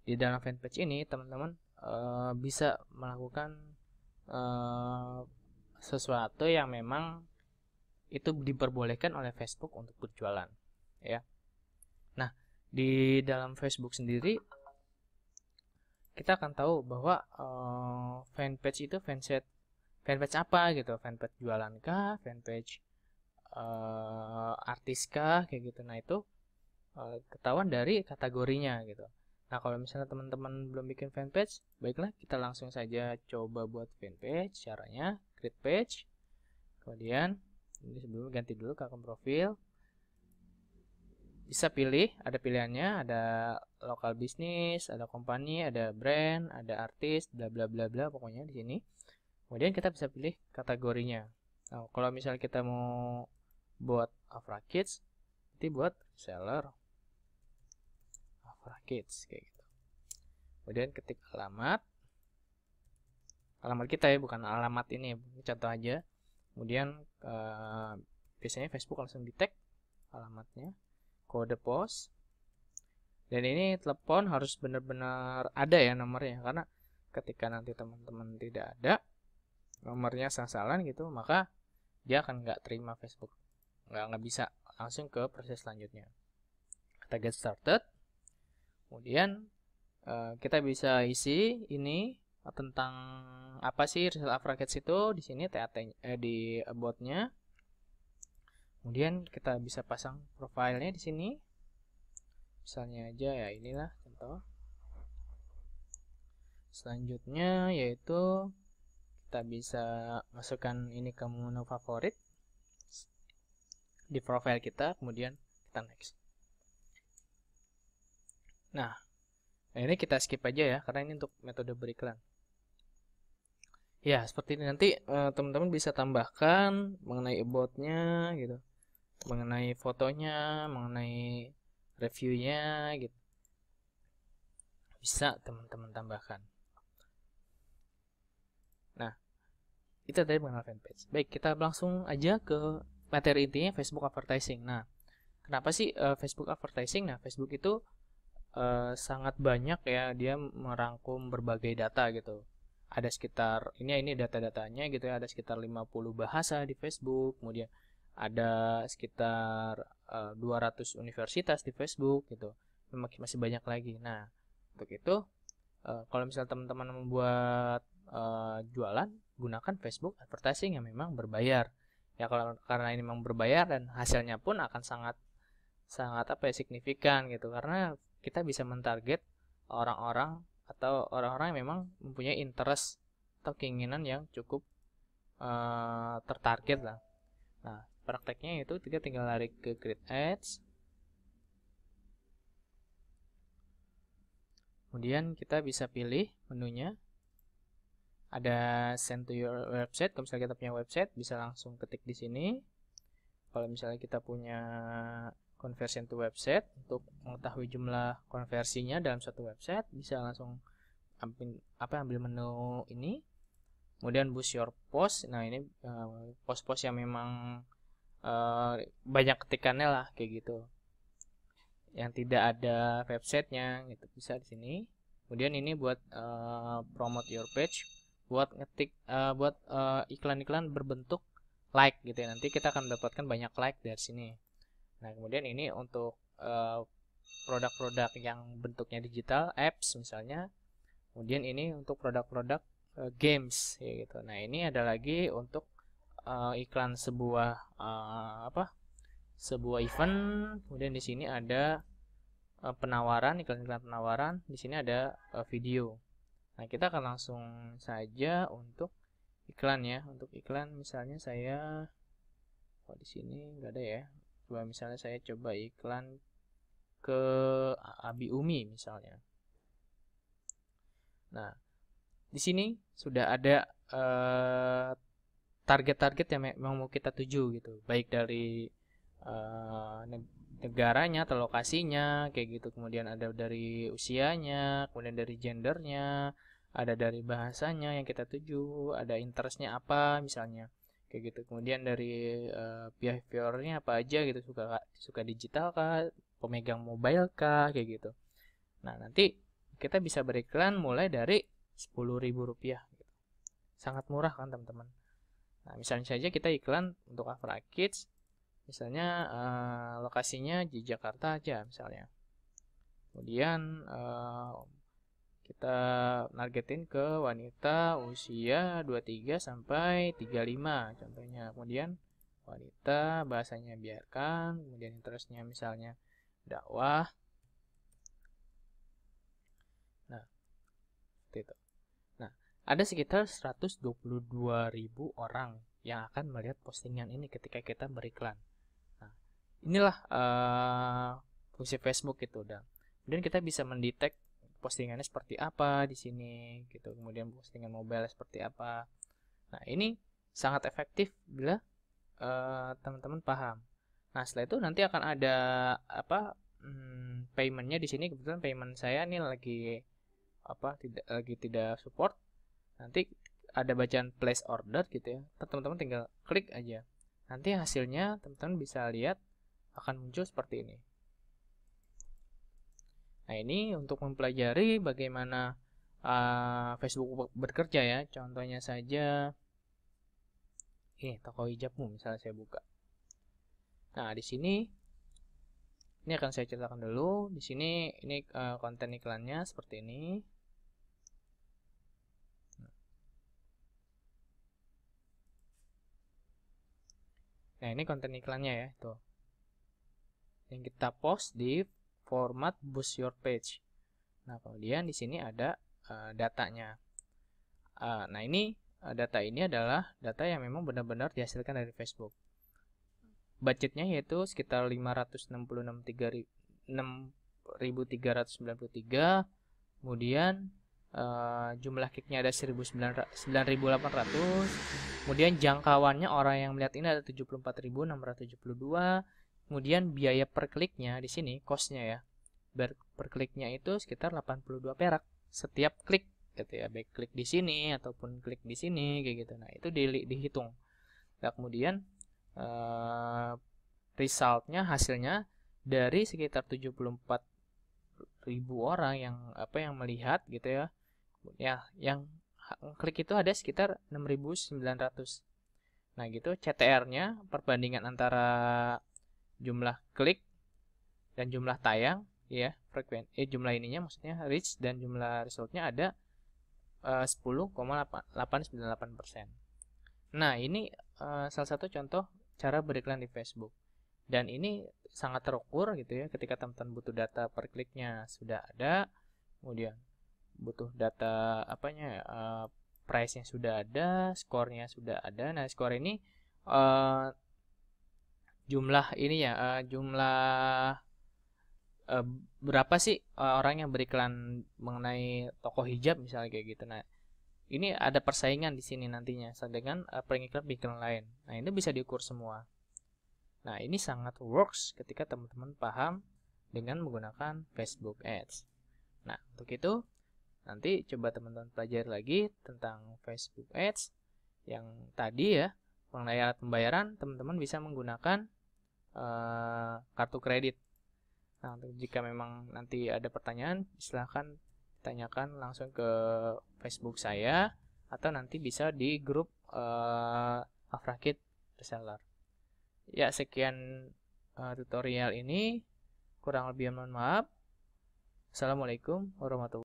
di dalam fanpage ini teman-teman bisa melakukan eh, sesuatu yang memang itu diperbolehkan oleh Facebook untuk berjualan, ya. Nah, di dalam Facebook sendiri kita akan tahu bahwa fanpage itu fanpage apa gitu, fanpage jualan kah, fanpage artis kah, kayak gitu. Nah, itu ketahuan dari kategorinya gitu. Nah, kalau misalnya teman-teman belum bikin fanpage, baiklah kita langsung saja coba buat fanpage. Caranya create page, kemudian ini sebelum ganti dulu ke akun profil, bisa pilih, ada pilihannya, ada lokal bisnis, ada company, ada brand, ada artis, bla bla bla bla, pokoknya di sini. Kemudian kita bisa pilih kategorinya. Nah, kalau misalnya kita mau buat Afra Kids, nanti buat seller Afra Kids kayak gitu. Kemudian ketik alamat kita ya, bukan alamat ini, contoh aja. Kemudian biasanya Facebook langsung di tag alamatnya, kode pos, dan ini telepon harus benar-benar ada ya nomornya, karena ketika nanti teman-teman tidak ada nomornya, salah-salah gitu, maka dia akan nggak terima Facebook, nggak bisa langsung ke proses selanjutnya. Kita get started, kemudian kita bisa isi ini tentang apa sih result Afrakids itu di sini di about-nya. Kemudian kita bisa pasang profilnya di sini. Misalnya aja ya inilah contoh. Selanjutnya yaitu kita bisa masukkan ini ke menu favorit di profile kita, kemudian kita next. Nah, ini kita skip aja ya karena ini untuk metode beriklan. Ya, seperti ini nanti teman-teman bisa tambahkan mengenai about-nya gitu, mengenai fotonya, mengenai reviewnya gitu. Bisa teman-teman tambahkan. Nah, itu tadi mengenal fanpage. Baik, kita langsung aja ke materi intinya, Facebook advertising. Nah, kenapa sih Facebook advertising? Nah, Facebook itu sangat banyak ya, dia merangkum berbagai data gitu. Ada sekitar ini data-datanya gitu ya, ada sekitar 50 bahasa di Facebook, kemudian ada sekitar 200 universitas di Facebook gitu. Masih banyak lagi. Nah, untuk itu kalau misalnya teman-teman membuat jualan, gunakan Facebook advertising yang memang berbayar. Ya, kalau karena ini memang berbayar dan hasilnya pun akan sangat sangat apa ya, signifikan gitu, karena kita bisa mentarget orang-orang atau orang-orang yang memang mempunyai interest atau keinginan yang cukup tertarget lah. Nah, prakteknya itu kita tinggal lari ke create ads, kemudian kita bisa pilih menunya, ada send to your website. Kalau misalnya kita punya website, bisa langsung ketik di sini. Kalau misalnya kita punya conversion to website, untuk mengetahui jumlah konversinya dalam satu website, bisa langsung ambil menu ini. Kemudian boost your post. Nah, ini post-post yang memang banyak ketikannya lah kayak gitu, yang tidak ada websitenya gitu, bisa di sini. Kemudian ini buat promote your page, buat ngetik buat iklan-iklan berbentuk like gitu ya, nanti kita akan mendapatkan banyak like dari sini. Nah, kemudian ini untuk produk-produk yang bentuknya digital, apps misalnya. Kemudian ini untuk produk-produk games ya gitu. Nah, ini ada lagi untuk iklan sebuah event. Kemudian di sini ada penawaran, iklan-iklan penawaran. Di sini ada video. Nah, kita akan langsung saja untuk iklan ya. Untuk iklan misalnya saya, di sini nggak ada ya. Coba misalnya saya coba iklan ke Abi Umi misalnya. Nah, di sini sudah ada target-target yang memang mau kita tuju gitu, baik dari negaranya atau lokasinya kayak gitu, kemudian ada dari usianya, kemudian dari gendernya, ada dari bahasanya yang kita tuju, ada interestnya apa misalnya kayak gitu, kemudian dari behaviornya apa aja gitu, suka digital kah, pemegang mobile kah, kayak gitu. Nah, nanti kita bisa beriklan mulai dari Rp10.000. Sangat murah kan teman-teman. Nah, misalnya saja kita iklan untuk Afra Kids, misalnya lokasinya di Jakarta aja misalnya. Kemudian kita nargetin ke wanita usia 23 sampai 35 contohnya. Kemudian wanita, bahasanya biarkan, kemudian interestnya misalnya dakwah. Nah, seperti itu. Nah, ada sekitar 122.000 orang yang akan melihat postingan ini ketika kita beriklan. Nah, inilah fungsi Facebook itu. Dan kemudian kita bisa mendetek postingannya seperti apa di sini gitu. Kemudian postingan mobile seperti apa. Nah, ini sangat efektif bila teman-teman paham. Nah, setelah itu nanti akan ada paymentnya di sini. Kebetulan payment saya ini lagi tidak support. Nanti ada bacaan place order gitu ya. Teman-teman tinggal klik aja. Nanti hasilnya teman-teman bisa lihat akan muncul seperti ini. Nah, ini untuk mempelajari bagaimana Facebook bekerja ya. Contohnya saja ini toko hijabmu misalnya saya buka. Nah, di sini ini akan saya ceritakan dulu. Di sini ini konten iklannya seperti ini. Nah, ini konten iklannya ya, tuh. Yang kita post di format boost your page. Nah, kemudian di sini ada datanya. Nah, ini data ini adalah data yang memang benar-benar dihasilkan dari Facebook. Budgetnya yaitu sekitar 566.393. Kemudian jumlah kliknya ada 9.800. Kemudian jangkauannya orang yang melihat ini ada 74.672. Kemudian biaya per kliknya di sini, cost-nya ya. Per kliknya itu sekitar 82 perak setiap klik gitu ya, baik klik di sini ataupun klik di sini kayak gitu. Nah, itu dihitung. Nah, kemudian resultnya, hasilnya dari sekitar 74.000 orang yang melihat gitu ya. Ya, yang klik itu ada sekitar 6.900. Nah, gitu CTR-nya, perbandingan antara jumlah klik dan jumlah tayang ya, jumlah ininya maksudnya reach dan jumlah resultnya ada 10,898%. Nah, ini salah satu contoh cara beriklan di Facebook. Dan ini sangat terukur gitu ya, ketika teman-teman butuh data per kliknya sudah ada, kemudian butuh data price-nya sudah ada, skornya sudah ada. Nah, skor ini jumlah ini ya, jumlah berapa sih orang yang beriklan mengenai toko hijab misalnya kayak gitu. Nah, ini ada persaingan di sini nantinya dengan pengiklan lain. Nah, ini bisa diukur semua. Nah, ini sangat works ketika teman-teman paham dengan menggunakan Facebook Ads. Nah, untuk itu nanti coba teman-teman pelajari lagi tentang Facebook Ads. Yang tadi ya, mengenai alat pembayaran, teman-teman bisa menggunakan kartu kredit. Nah, jika memang nanti ada pertanyaan, silahkan tanyakan langsung ke Facebook saya, atau nanti bisa di grup Afra Kids Reseller. Ya, sekian tutorial ini, kurang lebih mohon maaf. Assalamualaikum warahmatullahi wabarakatuh.